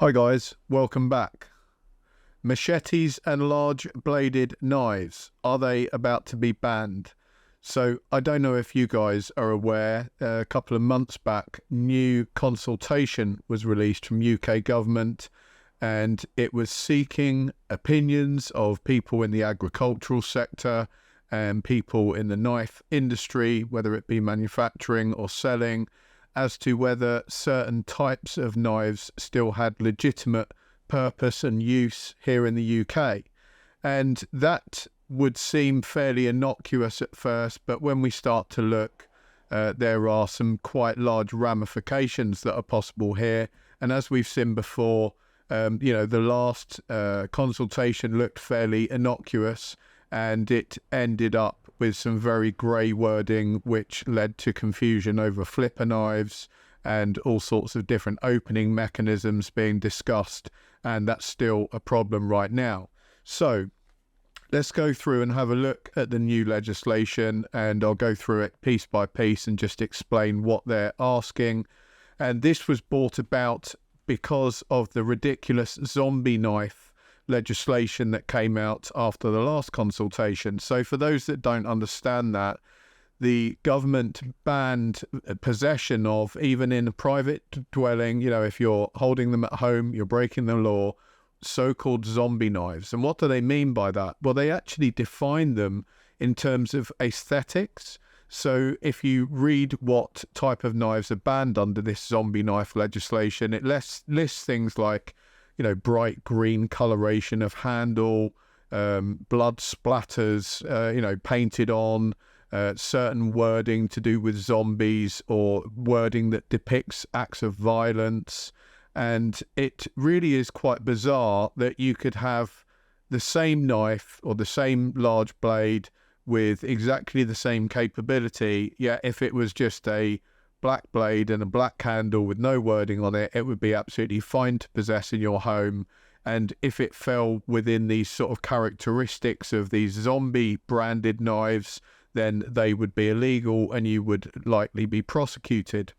Hi guys, welcome back. Machetes and large bladed knives, are they about to be banned? So I don't know if you guys are aware, a couple of months back, new consultation was released from UK government, and it was seeking opinions of people in the agricultural sector and people in the knife industry, whether it be manufacturing or selling, as to whether certain types of knives still had legitimate purpose and use here in the UK. And that would seem fairly innocuous at first, but when we start to look, there are some quite large ramifications that are possible here. And as we've seen before, the last consultation looked fairly innocuous, and it ended up with some very grey wording, which led to confusion over flipper knives and all sorts of different opening mechanisms being discussed, and that's still a problem right now. So let's go through and have a look at the new legislation, and I'll go through it piece by piece and just explain what they're asking. And this was brought about because of the ridiculous zombie knife legislation that came out after the last consultation. So for those that don't understand that, the government banned possession of, even in a private dwelling, if you're holding them at home, you're breaking the law, so-called zombie knives. And what do they mean by that? Well, they actually define them in terms of aesthetics. So if you read what type of knives are banned under this zombie knife legislation, it lists things like bright green coloration of handle, blood splatters, painted on, certain wording to do with zombies, or wording that depicts acts of violence. And it really is quite bizarre that you could have the same knife or the same large blade with exactly the same capability, yet if it was just a black blade and a black handle with no wording on it, it would be absolutely fine to possess in your home. And if it fell within these sort of characteristics of these zombie branded knives, then they would be illegal and you would likely be prosecuted.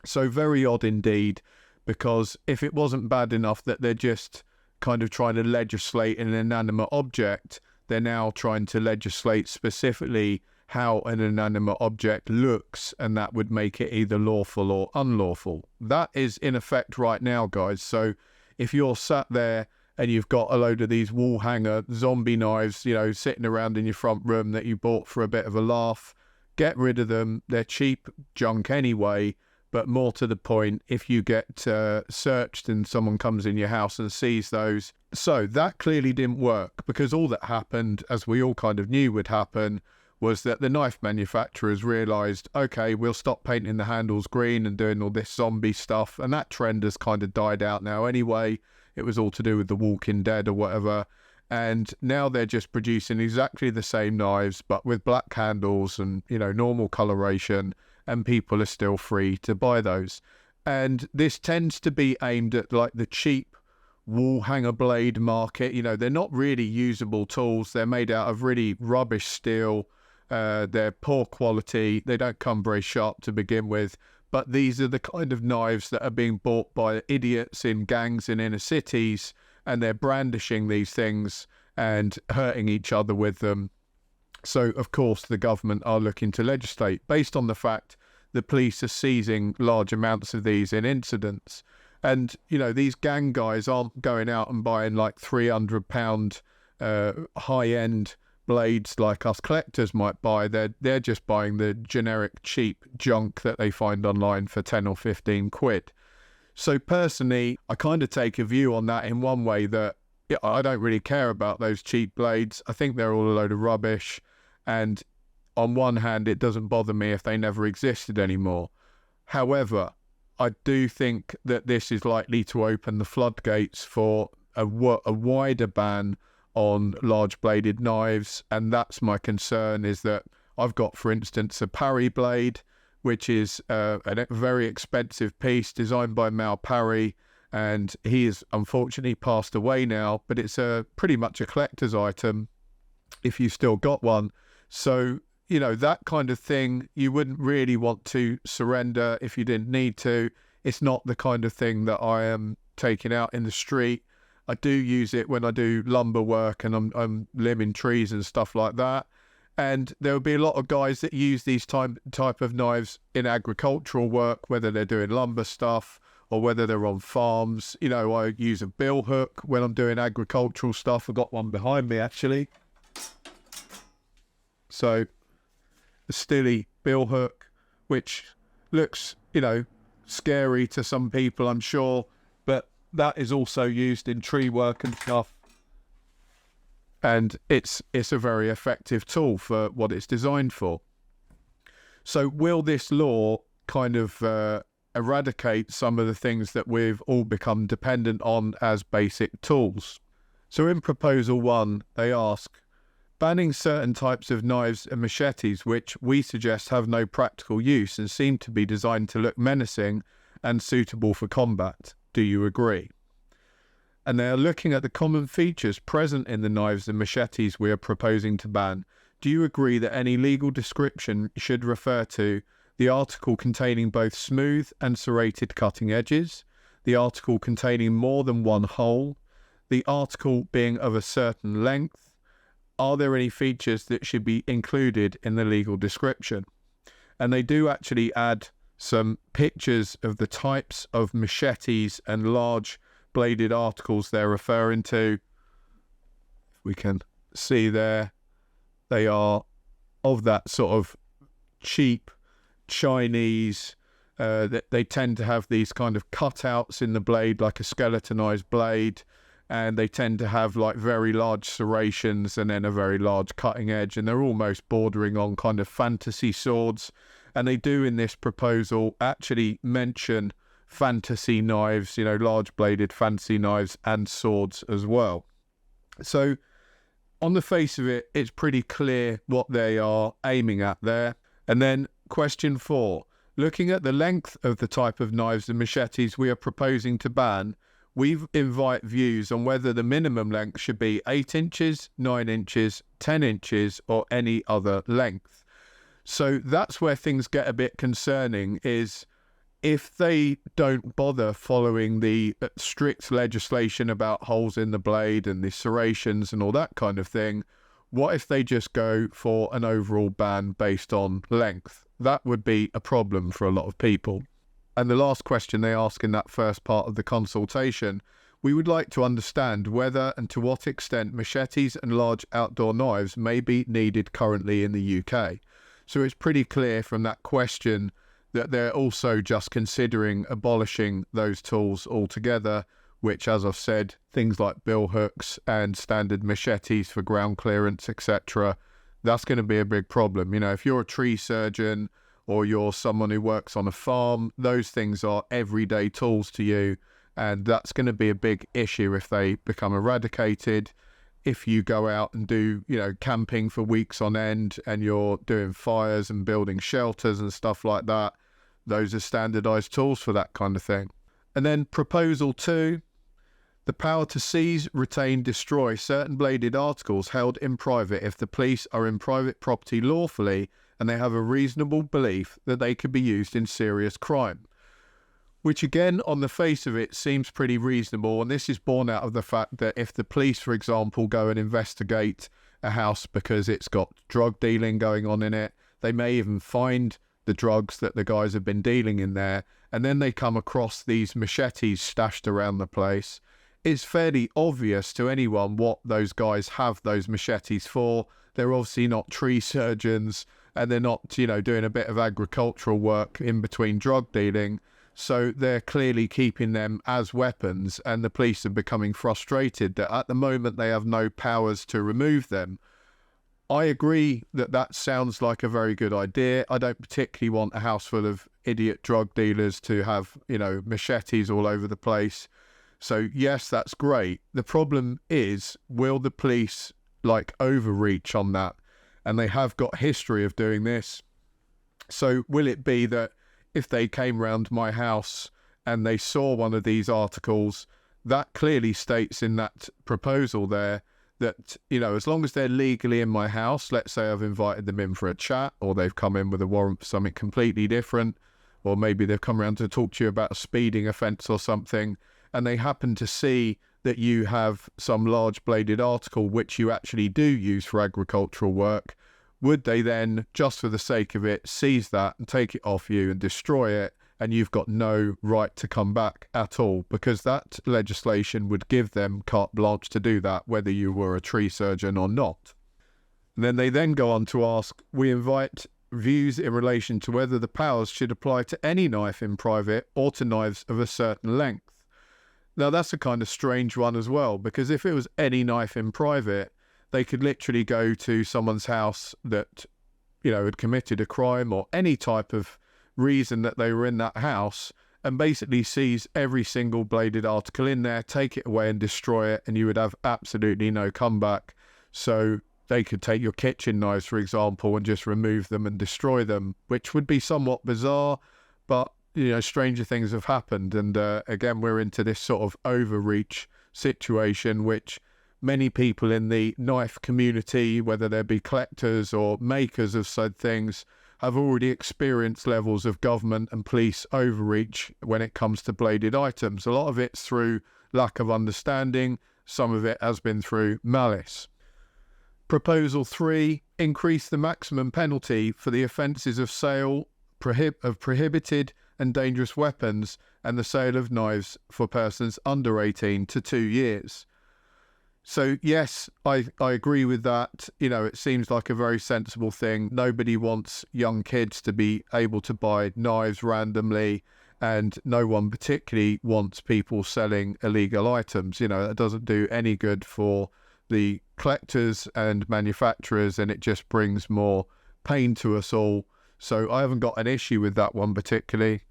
So very odd indeed, because if it wasn't bad enough that they're just kind of trying to legislate an inanimate object, they're now trying to legislate specifically how an inanimate object looks, and that would make it either lawful or unlawful. That is in effect right now, guys. So if you're sat there and you've got a load of these wall hanger zombie knives, sitting around in your front room that you bought for a bit of a laugh, get rid of them. They're cheap junk anyway. But more to the point, if you get searched and someone comes in your house and sees those. So that clearly didn't work, because all that happened, as we all kind of knew would happen, was that the knife manufacturers realised, okay, we'll stop painting the handles green and doing all this zombie stuff. And that trend has kind of died out now anyway. It was all to do with The Walking Dead or whatever. And now they're just producing exactly the same knives, but with black handles and, normal coloration, and people are still free to buy those. And this tends to be aimed at like the cheap wall hanger blade market. They're not really usable tools. They're made out of really rubbish steel. They're poor quality. They don't come very sharp to begin with. But these are the kind of knives that are being bought by idiots in gangs in inner cities, and they're brandishing these things and hurting each other with them. So, of course, the government are looking to legislate based on the fact the police are seizing large amounts of these in incidents. And, these gang guys aren't going out and buying like £300 high-end blades like us collectors might buy. They're just buying the generic cheap junk that they find online for 10 or 15 quid. So personally, I kind of take a view on that in one way, that I don't really care about those cheap blades. I think they're all a load of rubbish. And on one hand, it doesn't bother me if they never existed anymore. However, I do think that this is likely to open the floodgates for a wider ban on large bladed knives. And that's my concern, is that I've got, for instance, a Parry blade, which is a very expensive piece designed by Mal Parry. And he is unfortunately passed away now, but it's pretty much a collector's item if you've still got one. So, that kind of thing, you wouldn't really want to surrender if you didn't need to. It's not the kind of thing that I am taking out in the street. I do use it when I do lumber work and I'm limbing trees and stuff like that. And there will be a lot of guys that use these type of knives in agricultural work, whether they're doing lumber stuff or whether they're on farms. You know, I use a bill hook when I'm doing agricultural stuff. I've got one behind me, actually. So, the Stilly bill hook, which looks, you know, scary to some people, I'm sure, but that is also used in tree work and stuff. And it's a very effective tool for what it's designed for. So will this law kind of eradicate some of the things that we've all become dependent on as basic tools? So in Proposal 1, they ask, banning certain types of knives and machetes which we suggest have no practical use and seem to be designed to look menacing and suitable for combat. Do you agree? And they are looking at the common features present in the knives and machetes we are proposing to ban. Do you agree that any legal description should refer to the article containing both smooth and serrated cutting edges, the article containing more than one hole, the article being of a certain length? Are there any features that should be included in the legal description? And they do actually add some pictures of the types of machetes and large bladed articles they're referring to. We can see there they are of that sort of cheap Chinese, that they tend to have these kind of cutouts in the blade like a skeletonized blade, and they tend to have like very large serrations and then a very large cutting edge, and they're almost bordering on kind of fantasy swords. And they do in this proposal actually mention fantasy knives, you know, large bladed fantasy knives and swords as well. So on the face of it, it's pretty clear what they are aiming at there. And then question 4, looking at the length of the type of knives and machetes we are proposing to ban, we invite views on whether the minimum length should be 8 inches, 9 inches, 10 inches, or any other length. So that's where things get a bit concerning, is if they don't bother following the strict legislation about holes in the blade and the serrations and all that kind of thing, what if they just go for an overall ban based on length? That would be a problem for a lot of people. And the last question they ask in that first part of the consultation, we would like to understand whether and to what extent machetes and large outdoor knives may be needed currently in the UK. So it's pretty clear from that question that they're also just considering abolishing those tools altogether, which, as I've said, things like bill hooks and standard machetes for ground clearance, etc., that's going to be a big problem. You know, if you're a tree surgeon or you're someone who works on a farm, those things are everyday tools to you, and that's going to be a big issue if they become eradicated. If you go out and do, you know, camping for weeks on end and you're doing fires and building shelters and stuff like that, those are standardized tools for that kind of thing. And then Proposal 2, the power to seize, retain, destroy certain bladed articles held in private if the police are in private property lawfully and they have a reasonable belief that they could be used in serious crime. Which again, on the face of it, seems pretty reasonable, and this is born out of the fact that if the police, for example, go and investigate a house because it's got drug dealing going on in it, they may even find the drugs that the guys have been dealing in there, and then they come across these machetes stashed around the place. It's fairly obvious to anyone what those guys have those machetes for. They're obviously not tree surgeons, and they're not, you know, doing a bit of agricultural work in between drug dealing. So they're clearly keeping them as weapons, and the police are becoming frustrated that at the moment they have no powers to remove them. I agree that that sounds like a very good idea. I don't particularly want a house full of idiot drug dealers to have, you know, machetes all over the place. So yes, that's great. The problem is, will the police like overreach on that? And they have got history of doing this. So will it be that if they came round my house and they saw one of these articles, that clearly states in that proposal there that, you know, as long as they're legally in my house, let's say I've invited them in for a chat, or they've come in with a warrant for something completely different, or maybe they've come around to talk to you about a speeding offence or something, and they happen to see that you have some large bladed article which you actually do use for agricultural work, would they then, just for the sake of it, seize that and take it off you and destroy it, and you've got no right to come back at all, because that legislation would give them carte blanche to do that, whether you were a tree surgeon or not. And then they then go on to ask, we invite views in relation to whether the powers should apply to any knife in private or to knives of a certain length. Now that's a kind of strange one as well, because if it was any knife in private, they could literally go to someone's house that, had committed a crime or any type of reason that they were in that house, and basically seize every single bladed article in there, take it away and destroy it, and you would have absolutely no comeback. So they could take your kitchen knives, for example, and just remove them and destroy them, which would be somewhat bizarre, but stranger things have happened. And again, we're into this sort of overreach situation, which many people in the knife community, whether they be collectors or makers of said things, have already experienced levels of government and police overreach when it comes to bladed items. A lot of it's through lack of understanding, some of it has been through malice. Proposal 3, increase the maximum penalty for the offences of sale of prohibited and dangerous weapons and the sale of knives for persons under 18 to 2 years. So yes, I agree with that. It seems like a very sensible thing. Nobody wants young kids to be able to buy knives randomly, and no one particularly wants people selling illegal items. That doesn't do any good for the collectors and manufacturers, and it just brings more pain to us all. So I haven't got an issue with that one particularly.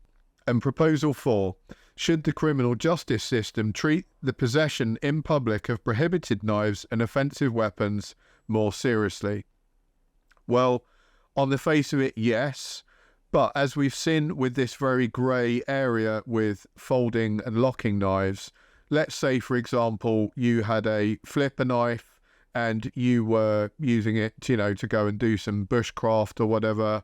And proposal 4, should the criminal justice system treat the possession in public of prohibited knives and offensive weapons more seriously? Well, on the face of it, yes. But as we've seen with this very grey area with folding and locking knives, let's say, for example, you had a flipper knife and you were using it, to go and do some bushcraft or whatever,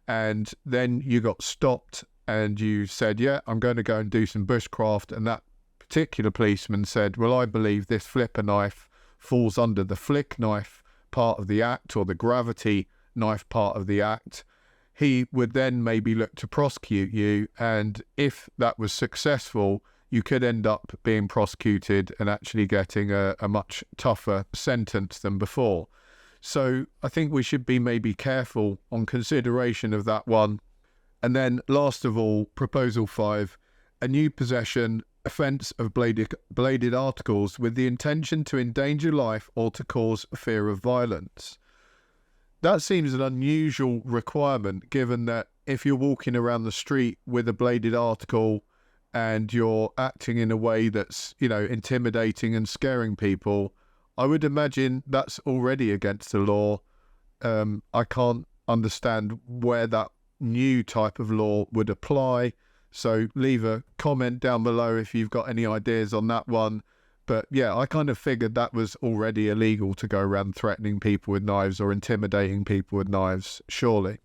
and then you got stopped and you said, yeah, I'm going to go and do some bushcraft, and that particular policeman said, well, I believe this flipper knife falls under the flick knife part of the act or the gravity knife part of the act. He would then maybe look to prosecute you, and if that was successful, you could end up being prosecuted and actually getting a much tougher sentence than before. So I think we should be maybe careful on consideration of that one. And then last of all, proposal 5, a new possession offence of bladed articles with the intention to endanger life or to cause fear of violence. That seems an unusual requirement, given that if you're walking around the street with a bladed article and you're acting in a way that's, intimidating and scaring people, I would imagine that's already against the law. I can't understand where that new type of law would apply. So leave a comment down below if you've got any ideas on that one. But yeah, I kind of figured that was already illegal to go around threatening people with knives or intimidating people with knives, surely.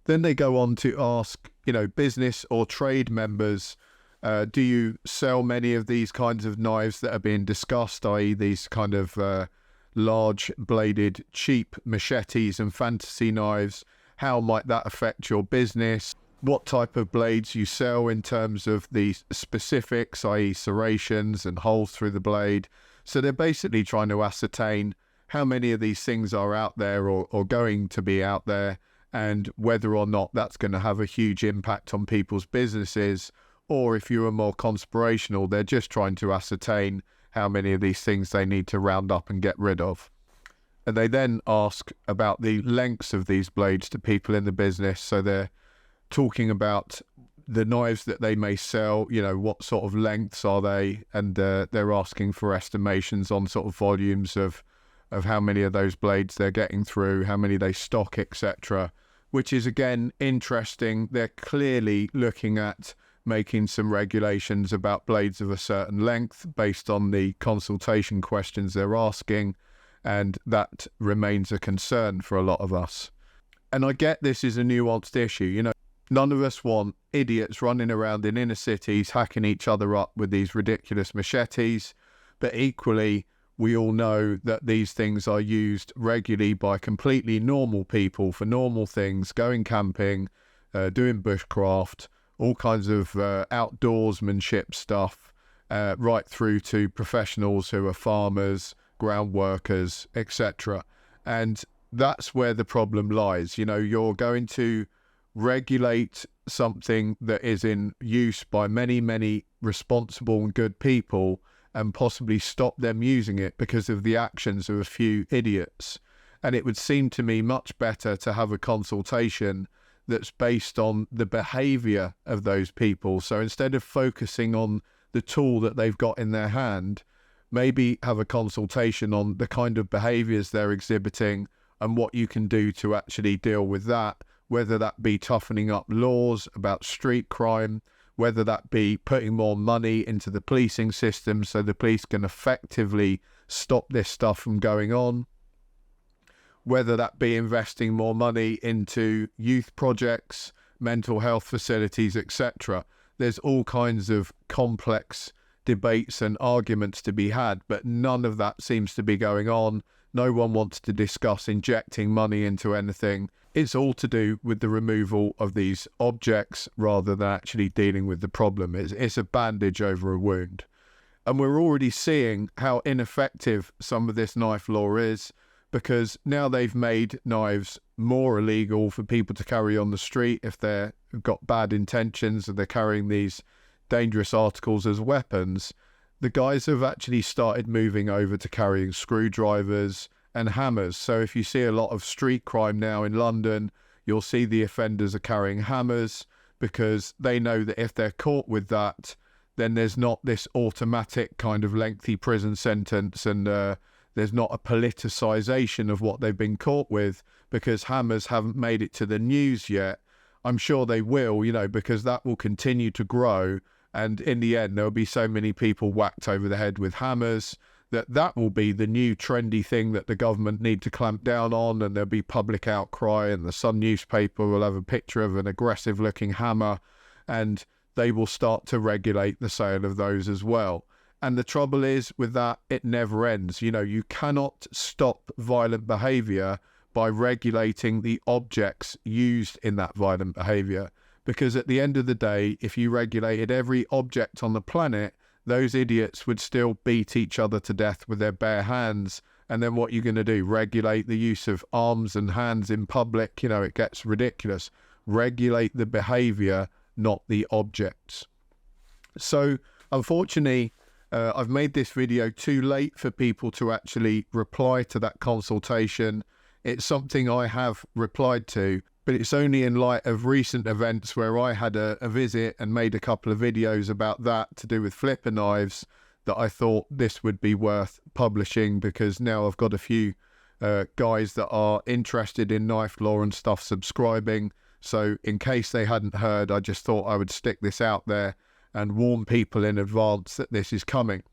Then they go on to ask, business or trade members, do you sell many of these kinds of knives that are being discussed, i.e. these kind of large bladed cheap machetes and fantasy knives? How might that affect your business? What type of blades you sell in terms of the specifics, i.e. serrations and holes through the blade. So they're basically trying to ascertain how many of these things are out there or going to be out there, and whether or not that's going to have a huge impact on people's businesses, or if you are more conspirational, they're just trying to ascertain how many of these things they need to round up and get rid of. And they then ask about the lengths of these blades to people in the business. So they're talking about the knives that they may sell, what sort of lengths are they? And they're asking for estimations on sort of volumes of how many of those blades they're getting through, how many they stock, etc. Which is, again, interesting. They're clearly looking at making some regulations about blades of a certain length based on the consultation questions they're asking. And that remains a concern for a lot of us. And I get this is a nuanced issue. None of us want idiots running around in inner cities hacking each other up with these ridiculous machetes, but equally we all know that these things are used regularly by completely normal people for normal things, going camping, doing bushcraft, all kinds of outdoorsmanship stuff, right through to professionals who are farmers, ground workers, etc. And that's where the problem lies. You know, you're going to regulate something that is in use by many, many responsible and good people and possibly stop them using it because of the actions of a few idiots. And it would seem to me much better to have a consultation that's based on the behaviour of those people. So instead of focusing on the tool that they've got in their hand, maybe have a consultation on the kind of behaviours they're exhibiting and what you can do to actually deal with that, whether that be toughening up laws about street crime, whether that be putting more money into the policing system so the police can effectively stop this stuff from going on, whether that be investing more money into youth projects, mental health facilities, etc. There's all kinds of complex debates and arguments to be had, but none of that seems to be going on. No one wants to discuss injecting money into anything. It's all to do with the removal of these objects rather than actually dealing with the problem. It's a bandage over a wound. And we're already seeing how ineffective some of this knife law is, because now they've made knives more illegal for people to carry on the street if they've got bad intentions and they're carrying these dangerous articles as weapons. The guys have actually started moving over to carrying screwdrivers and hammers. So if you see a lot of street crime now in London, you'll see the offenders are carrying hammers because they know that if they're caught with that, then there's not this automatic kind of lengthy prison sentence, and there's not a politicisation of what they've been caught with, because hammers haven't made it to the news yet. I'm sure they will, you know, because that will continue to grow. And in the end, there'll be so many people whacked over the head with hammers that will be the new trendy thing that the government need to clamp down on, and there'll be public outcry, and the Sun newspaper will have a picture of an aggressive looking hammer, and they will start to regulate the sale of those as well. And the trouble is with that, it never ends. You know, you cannot stop violent behaviour by regulating the objects used in that violent behaviour. Because at the end of the day, if you regulated every object on the planet, those idiots would still beat each other to death with their bare hands. And then what you're going to do? Regulate the use of arms and hands in public? You know, it gets ridiculous. Regulate the behaviour, not the objects. So, unfortunately, I've made this video too late for people to actually reply to that consultation. It's something I have replied to, but it's only in light of recent events where I had a visit and made a couple of videos about that to do with flipper knives that I thought this would be worth publishing, because now I've got a few guys that are interested in knife law and stuff subscribing. So in case they hadn't heard, I just thought I would stick this out there and warn people in advance that this is coming.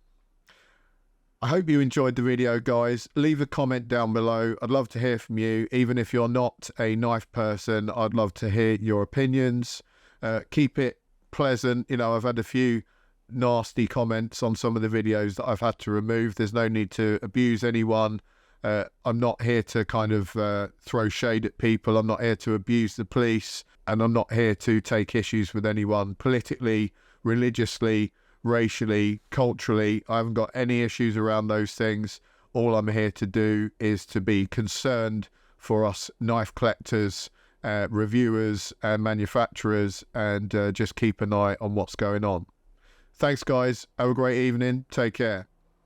I hope you enjoyed the video, guys. Leave a comment down below. I'd love to hear from you. Even if you're not a knife person, I'd love to hear your opinions. Keep it pleasant. You know, I've had a few nasty comments on some of the videos that I've had to remove. There's no need to abuse anyone. I'm not here to kind of throw shade at people. I'm not here to abuse the police, and I'm not here to take issues with anyone politically, religiously, racially, culturally. I haven't got any issues around those things. All I'm here to do is to be concerned for us knife collectors, reviewers and manufacturers, and just keep an eye on what's going on. Thanks, guys. Have a great evening. Take care.